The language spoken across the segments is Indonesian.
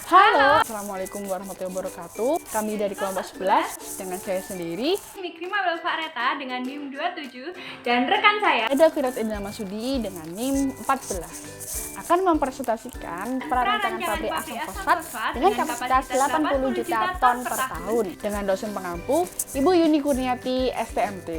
Halo, Assalamualaikum warahmatullahi wabarakatuh. Kami dari kelompok 11 dengan saya sendiri, Mikrima Belfareta dengan NIM 27 dan rekan saya Eda Firat Indra Masudi dengan NIM 14 akan mempresentasikan prarancangan pabrik asam fosfat dengan kapasitas 80 juta ton per tahun dengan dosen pengampu Ibu Yuni Kurniati STMT.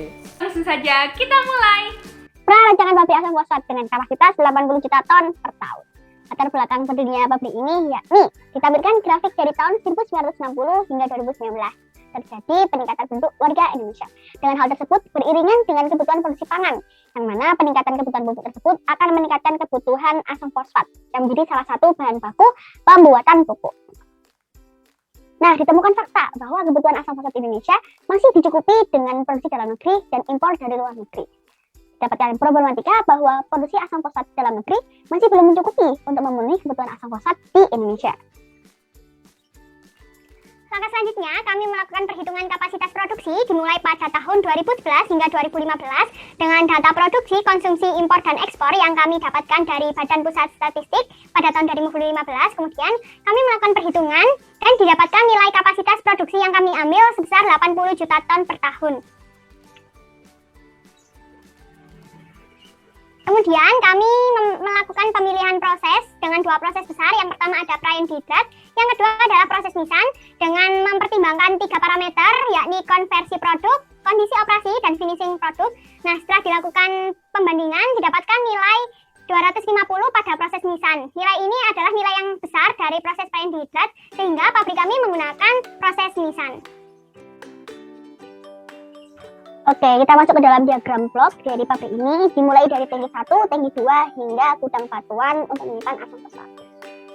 Langsung saja kita mulai. Prarancangan pabrik asam fosfat dengan kapasitas 80 juta ton per tahun. Latar belakang berdirinya pabrik ini yakni ditampilkan grafik dari tahun 1960 hingga 2019. Terjadi peningkatan penduduk warga Indonesia. Dengan hal tersebut beriringan dengan kebutuhan produksi pangan, yang mana peningkatan kebutuhan pupuk tersebut akan meningkatkan kebutuhan asam fosfat yang menjadi salah satu bahan baku pembuatan pupuk. Nah, ditemukan fakta bahwa kebutuhan asam fosfat Indonesia masih dicukupi dengan produksi dalam negeri dan impor dari luar negeri. Dapatkan problematika bahwa produksi asam fosfat dalam negeri masih belum mencukupi untuk memenuhi kebutuhan asam fosfat di Indonesia. Langkah selanjutnya, kami melakukan perhitungan kapasitas produksi dimulai pada tahun 2011 hingga 2015 dengan data produksi, konsumsi, impor, dan ekspor yang kami dapatkan dari Badan Pusat Statistik pada tahun 2015. Kemudian kami melakukan perhitungan dan didapatkan nilai kapasitas produksi yang kami ambil sebesar 80 juta ton per tahun. Kemudian kami melakukan pemilihan proses dengan dua proses besar. Yang pertama ada Prayen Dihidrat, yang kedua adalah proses Nisan dengan mempertimbangkan 3 parameter yakni konversi produk, kondisi operasi, dan finishing produk. Nah, setelah dilakukan pembandingan didapatkan nilai 250 pada proses Nisan. Nilai ini adalah nilai yang besar dari proses Prayen Dihidrat sehingga pabrik kami menggunakan proses Nisan. Oke, kita masuk ke dalam diagram blok dari pabrik ini, dimulai dari tangki 1, tangki 2, hingga gudang batuan untuk menyimpan asam fosfat.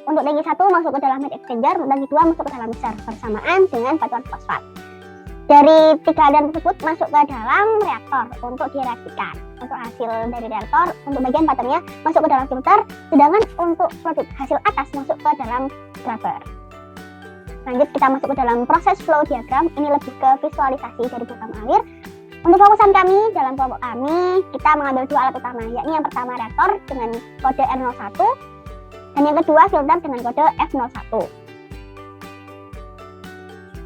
Untuk tangki 1 masuk ke dalam heat exchanger, tangki 2 masuk ke dalam mixer bersamaan dengan batuan fosfat. Dari 3 aliran tersebut masuk ke dalam reaktor untuk direaksikan. Untuk hasil dari reaktor, untuk bagian bottomnya masuk ke dalam filter, sedangkan untuk produk hasil atas masuk ke dalam scrubber. Lanjut kita masuk ke dalam proses flow diagram, ini lebih ke visualisasi dari program alir. Untuk fokusan kami, dalam kelompok kami, kita mengambil 2 alat utama, yakni yang pertama reaktor dengan kode R01, dan yang kedua filter dengan kode F01.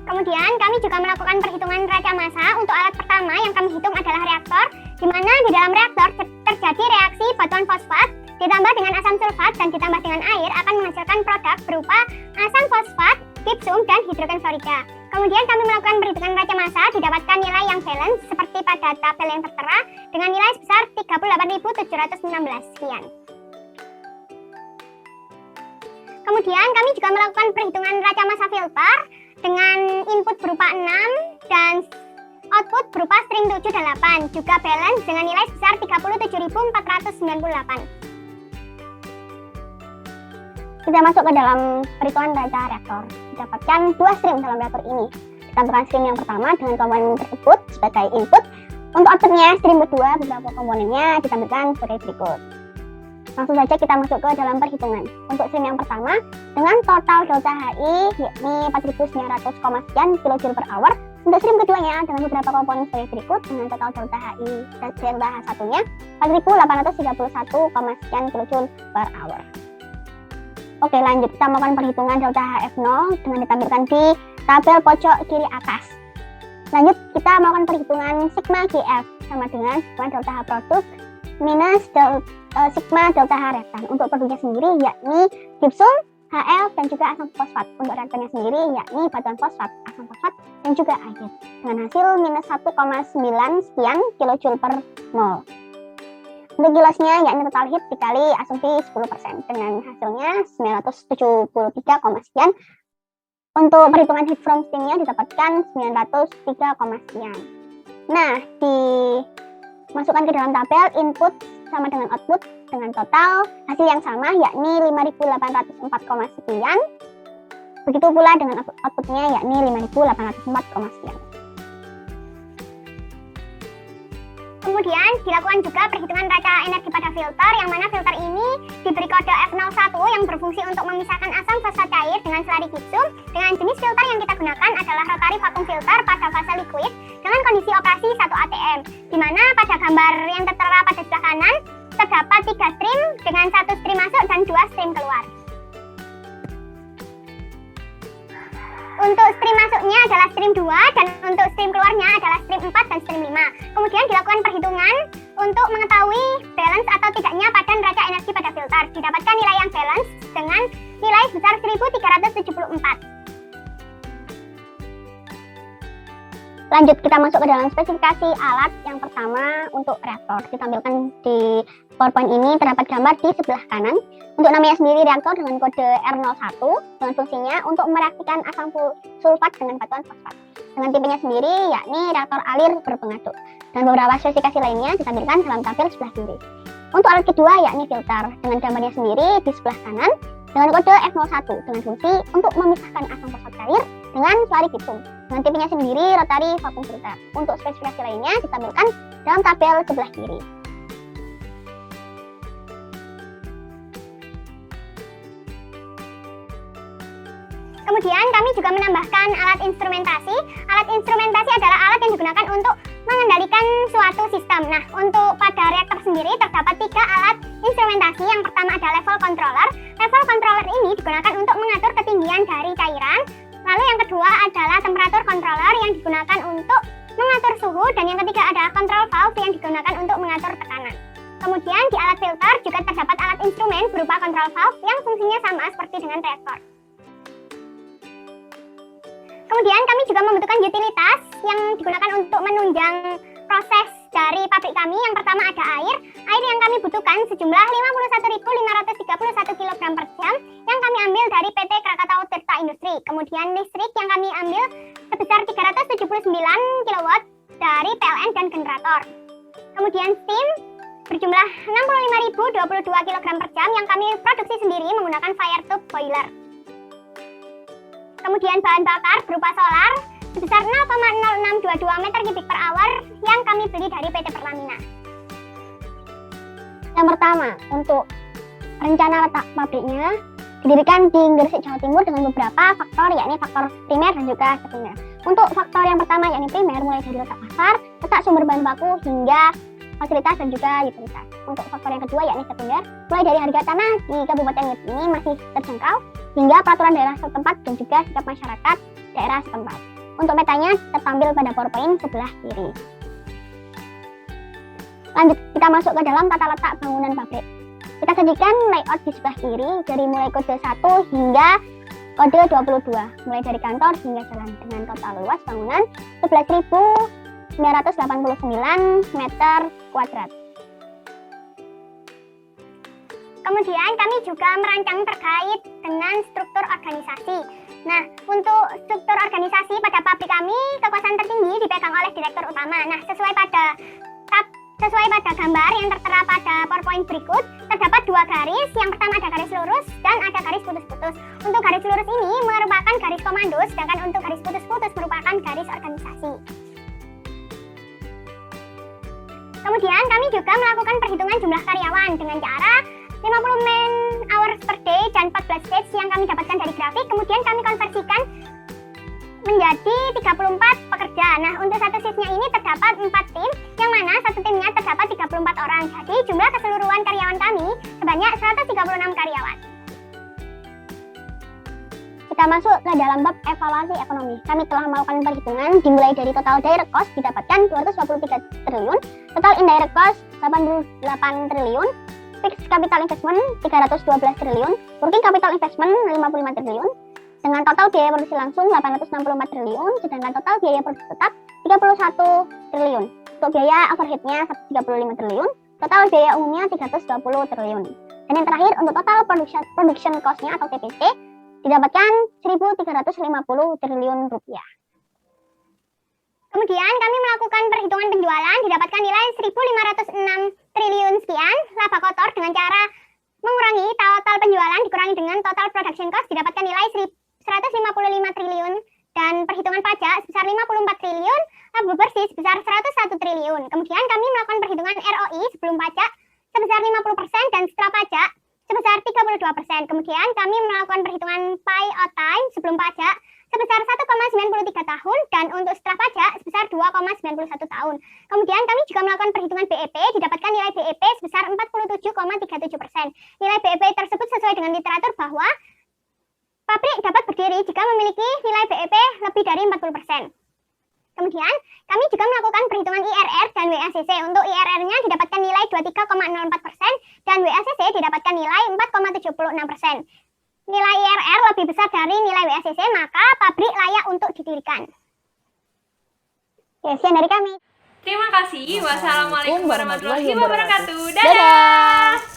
Kemudian kami juga melakukan perhitungan raca massa. Untuk alat pertama yang kami hitung adalah reaktor, di mana di dalam reaktor terjadi reaksi batuan fosfat ditambah dengan asam sulfat dan ditambah dengan air akan menghasilkan produk berupa asam fosfat, gypsum, dan hidrogen fluorida. Kemudian kami melakukan perhitungan raca massa, didapatkan nilai yang balance seperti pada tabel yang tertera dengan nilai sebesar 38.716 sekian. Kemudian kami juga melakukan perhitungan raca massa filter dengan input berupa 6 dan output berupa string 7 dan 8, juga balance dengan nilai sebesar 37.498. Kita masuk ke dalam perhitungan raca reaktor. Didapatkan 2 stream dalam reaktor ini. Ditampilkan stream yang pertama dengan komponen tersebut sebagai input. Untuk outputnya, stream kedua beberapa komponennya ditampilkan sebagai berikut. Langsung saja kita masuk ke dalam perhitungan. Untuk stream yang pertama, dengan total delta HI yakni 4.900, sekian kJ per hour. Untuk stream keduanya dengan beberapa komponen sebagai berikut dengan total delta HI dan delta H1-nya 4.831, sekian kJ per hour. Oke, lanjut kita melakukan perhitungan delta HF0 dengan ditampilkan di tabel pojok kiri atas. Lanjut kita melakukan perhitungan sigma GF sama dengan sigma delta H produk minus sigma delta H reaktan. Untuk produknya sendiri yakni gypsum, HL, dan juga asam fosfat. Untuk reaktannya sendiri yakni batuan fosfat, asam fosfat, dan juga air. Dengan hasil minus 1,9 sekian kJ per mol. Untuk kilosnya yakni total heat dikali asumsi 10% dengan hasilnya 973, sekian. Untuk perhitungan heat from steam-nya didapatkan 903, sekian. Nah, dimasukkan ke dalam tabel input sama dengan output dengan total hasil yang sama yakni 5.804, sekian. Begitu pula dengan outputnya yakni 5.804, sekian. Kemudian dilakukan juga perhitungan raca energi pada filter, yang mana filter ini diberi kode F01 yang berfungsi untuk memisahkan asam fosfat cair dengan selari gypsum. Dengan jenis filter yang kita gunakan adalah rotary vacuum filter pada fase liquid dengan kondisi operasi 1 atm, di mana pada gambar yang tertera pada sebelah kanan terdapat 3 stream dengan 1 stream masuk dan 2 stream keluar. Untuk stream masuknya adalah stream 2 dan untuk stream keluarnya adalah stream 4 dan stream 5. Kemudian dilakukan perhitungan untuk mengetahui balance atau tidaknya pada neraca energi pada filter. Didapatkan nilai yang balance dengan nilai sebesar 1374. Lanjut, kita masuk ke dalam spesifikasi alat. Yang pertama untuk reaktor. Ditampilkan di PowerPoint ini terdapat gambar di sebelah kanan. Untuk namanya sendiri reaktor dengan kode R01 dengan fungsinya untuk mereaksikan asam sulfat dengan batuan fosfat. Dengan tipenya sendiri yakni reaktor alir berpengaduk. Dan beberapa spesifikasi lainnya ditampilkan dalam tabel sebelah kiri. Untuk alat kedua yakni filter dengan gambarnya sendiri di sebelah kanan dengan kode F01 dengan fungsi untuk memisahkan asam fosfat cair dengan selari bitumen. Dengan tipenya sendiri rotary vacuum filter. Untuk spesifikasi lainnya ditampilkan dalam tabel sebelah kiri. Kemudian kami juga menambahkan alat instrumentasi. Alat instrumentasi adalah alat yang digunakan untuk mengendalikan suatu sistem. Nah, untuk pada reaktor sendiri terdapat 3 alat instrumentasi. Yang pertama ada level controller. Level controller ini digunakan untuk mengatur ketinggian dari cairan. Lalu yang kedua adalah temperatur controller yang digunakan untuk mengatur suhu. Dan yang ketiga adalah control valve yang digunakan untuk mengatur tekanan. Kemudian di alat filter juga terdapat alat instrumen berupa control valve yang fungsinya sama seperti dengan reaktor. Kemudian kami juga membutuhkan utilitas yang digunakan untuk menunjang proses dari pabrik kami. Yang pertama ada air. Air yang kami butuhkan sejumlah 51.531 kg per jam yang kami ambil dari PT Krakatau Tirta Industri. Kemudian listrik yang kami ambil sebesar 379 kW dari PLN dan generator. Kemudian steam berjumlah 65.022 kg per jam yang kami produksi sendiri menggunakan fire tube boiler. Kemudian bahan bakar berupa solar sebesar 0,0622 meter kubik per hour yang kami beli dari PT Pertamina. Yang pertama, untuk rencana letak pabriknya didirikan di Gresik, Jawa Timur dengan beberapa faktor, yakni faktor primer dan juga sekunder. Untuk faktor yang pertama yakni primer mulai dari letak pasar, letak sumber bahan baku hingga fasilitas dan juga utilitas. Untuk faktor yang kedua yakni sekunder, mulai dari harga tanah di Kabupaten Ngeep ini masih terjangkau hingga peraturan daerah setempat dan juga sikap masyarakat daerah setempat. Untuk petanya tertampil pada PowerPoint sebelah kiri. Lanjut, kita masuk ke dalam tata letak bangunan pabrik. Kita sajikan layout di sebelah kiri dari mulai kode 1 hingga kode 22, mulai dari kantor hingga jalan dengan total luas bangunan 11.989 meter kuadrat. Kemudian kami juga merancang terkait dengan struktur organisasi. Nah, untuk struktur organisasi pada pabrik kami, kekuasaan tertinggi dipegang oleh direktur utama. Nah, sesuai pada gambar yang tertera pada PowerPoint berikut, terdapat 2 garis. Yang pertama ada garis lurus dan ada garis putus-putus. Untuk garis lurus ini merupakan garis komando, sedangkan untuk garis putus-putus merupakan garis organisasi. Kemudian kami juga melakukan perhitungan jumlah karyawan dengan cara 50 man hours per day dan 14 stage yang kami dapatkan dari grafik. Kemudian kami konversikan menjadi 34 pekerja. Nah, untuk satu shiftnya ini terdapat 4 tim, yang mana satu timnya terdapat 34 orang. Jadi jumlah keseluruhan karyawan kami sebanyak 136 karyawan. Kita masuk ke dalam bab evaluasi ekonomi. Kami telah melakukan perhitungan dimulai dari total direct cost didapatkan 223 triliun, total indirect cost 88 triliun, fixed capital investment 312 triliun, working capital investment 55 triliun, dengan total biaya produksi langsung 864 triliun, sedangkan total biaya produksi tetap 31 triliun. Untuk biaya overhead-nya 135 triliun, total biaya umumnya 320 triliun. Dan yang terakhir untuk total production cost-nya atau TPC didapatkan 1.350 triliun rupiah. Kemudian kami melakukan perhitungan penjualan, didapatkan nilai 1.506 triliun sekian. Laba kotor dengan cara mengurangi total penjualan dikurangi dengan total production cost didapatkan nilai 155 triliun. Dan perhitungan pajak sebesar 54 triliun, laba bersih sebesar 101 triliun. Kemudian kami melakukan perhitungan ROI sebelum pajak sebesar 50% dan setelah pajak sebesar 32%. Kemudian kami melakukan perhitungan pay out time sebelum pajak sebesar 1,93 tahun dan untuk setelah pajak sebesar 2,91 tahun. Kemudian kami juga melakukan perhitungan BEP, didapatkan nilai BEP sebesar 47,37%. Nilai BEP tersebut sesuai dengan literatur bahwa Pabrik dapat berdiri jika memiliki nilai BEP lebih dari 40%. Kemudian, kami juga melakukan perhitungan IRR dan WACC. Untuk IRR-nya didapatkan nilai 23,04% dan WACC didapatkan nilai 4,76%. Nilai IRR lebih besar dari nilai WACC, maka pabrik layak untuk didirikan. Sekian dari kami. Terima kasih. Wassalamualaikum warahmatullahi warahmatullahi wabarakatuh. wabarakatuh. Dadah.